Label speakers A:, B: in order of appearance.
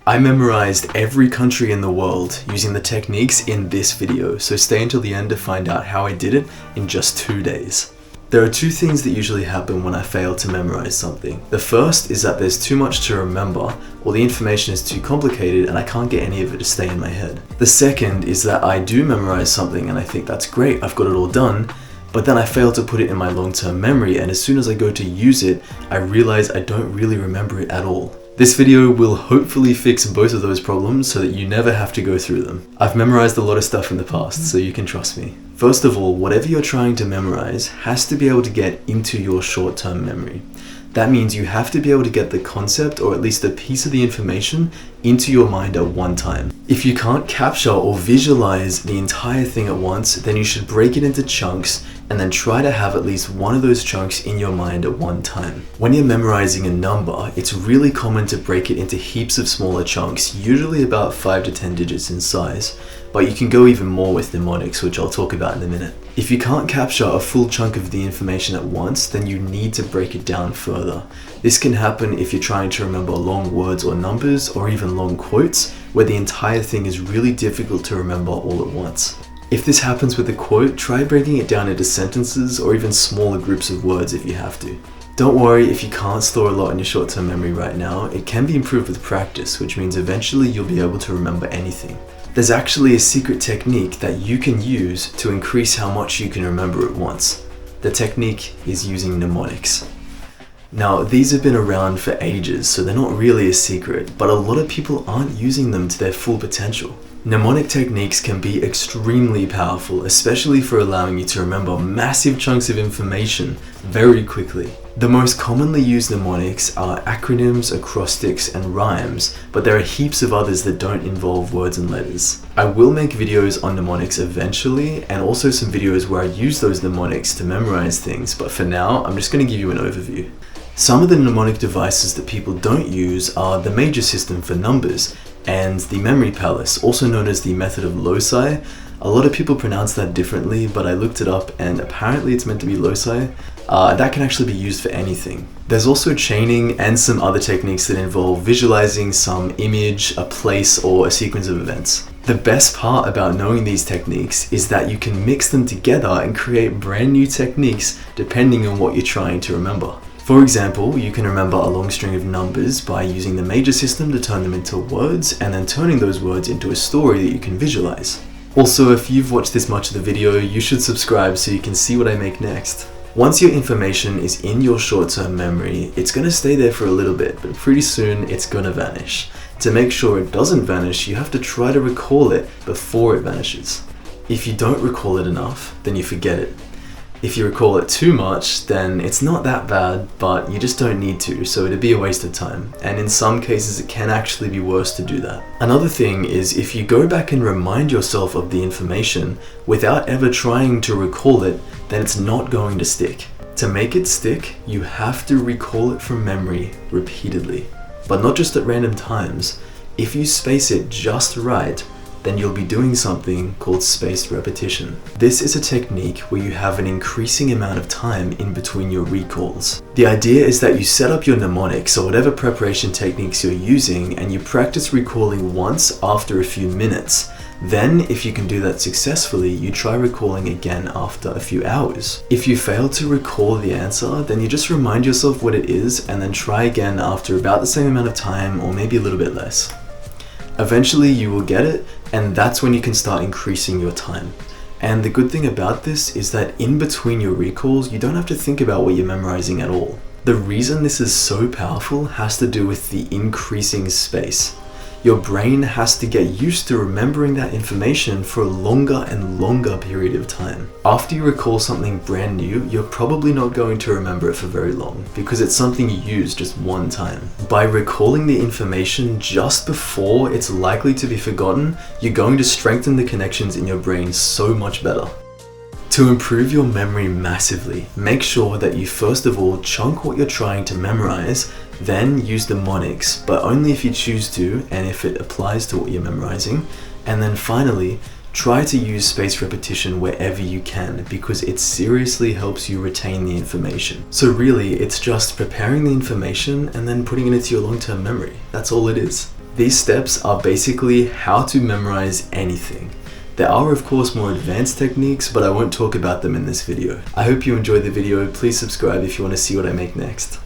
A: I memorized every country in the world using the techniques in this video, so stay until the end to find out how I did it in just 2 days. There are two things that usually happen when I fail to memorize something. The first is that there's too much to remember, or the information is too complicated and I can't get any of it to stay in my head. The second is that I do memorize something and I think that's great, I've got it all done, but then I fail to put it in my long-term memory, and as soon as I go to use it, I realize I don't really remember it at all. This video will hopefully fix both of those problems so that you never have to go through them. I've memorized a lot of stuff in the past, so you can trust me. First of all, whatever you're trying to memorize has to be able to get into your short-term memory. That means you have to be able to get the concept, or at least a piece of the information, into your mind at one time. If you can't capture or visualize the entire thing at once, then you should break it into chunks and then try to have at least one of those chunks in your mind at one time. When you're memorizing a number, it's really common to break it into heaps of smaller chunks, usually about 5 to 10 digits in size, but you can go even more with mnemonics, which I'll talk about in a minute. If you can't capture a full chunk of the information at once, then you need to break it down further. This can happen if you're trying to remember long words or numbers, or even long quotes, where the entire thing is really difficult to remember all at once. If this happens with a quote, try breaking it down into sentences or even smaller groups of words if you have to. Don't worry if you can't store a lot in your short-term memory right now, it can be improved with practice, which means eventually you'll be able to remember anything. There's actually a secret technique that you can use to increase how much you can remember at once. The technique is using mnemonics. Now, these have been around for ages, so they're not really a secret, but a lot of people aren't using them to their full potential. Mnemonic techniques can be extremely powerful, especially for allowing you to remember massive chunks of information very quickly. The most commonly used mnemonics are acronyms, acrostics, and rhymes, but there are heaps of others that don't involve words and letters. I will make videos on mnemonics eventually, and also some videos where I use those mnemonics to memorize things, but for now, I'm just going to give you an overview. Some of the mnemonic devices that people don't use are the major system for numbers, and the memory palace, also known as the method of loci. A lot of people pronounce that differently, but I looked it up and apparently it's meant to be loci. That can actually be used for anything. There's also chaining and some other techniques that involve visualizing some image, a place, or a sequence of events. The best part about knowing these techniques is that you can mix them together and create brand new techniques depending on what you're trying to remember. For example, you can remember a long string of numbers by using the major system to turn them into words, and then turning those words into a story that you can visualize. Also, if you've watched this much of the video, you should subscribe so you can see what I make next. Once your information is in your short-term memory, it's going to stay there for a little bit, but pretty soon it's going to vanish. To make sure it doesn't vanish, you have to try to recall it before it vanishes. If you don't recall it enough, then you forget it. If you recall it too much, then it's not that bad, but you just don't need to, so it'd be a waste of time. And in some cases, it can actually be worse to do that. Another thing is if you go back and remind yourself of the information without ever trying to recall it, then it's not going to stick. To make it stick, you have to recall it from memory repeatedly, but not just at random times. If you space it just right, then you'll be doing something called spaced repetition. This is a technique where you have an increasing amount of time in between your recalls. The idea is that you set up your mnemonics or whatever preparation techniques you're using, and you practice recalling once after a few minutes. Then, if you can do that successfully, you try recalling again after a few hours. If you fail to recall the answer, then you just remind yourself what it is and then try again after about the same amount of time, or maybe a little bit less. Eventually you will get it, and that's when you can start increasing your time. And the good thing about this is that in between your recalls, you don't have to think about what you're memorizing at all. The reason this is so powerful has to do with the increasing space. Your brain has to get used to remembering that information for a longer and longer period of time. After you recall something brand new, you're probably not going to remember it for very long because it's something you use just one time. By recalling the information just before it's likely to be forgotten, you're going to strengthen the connections in your brain so much better. To improve your memory massively, make sure that you first of all chunk what you're trying to memorize, then use mnemonics, but only if you choose to and if it applies to what you're memorizing, and then finally, try to use spaced repetition wherever you can because it seriously helps you retain the information. So really, it's just preparing the information and then putting it into your long-term memory. That's all it is. These steps are basically how to memorize anything. There are of course more advanced techniques, but I won't talk about them in this video. I hope you enjoyed the video. Please subscribe if you want to see what I make next.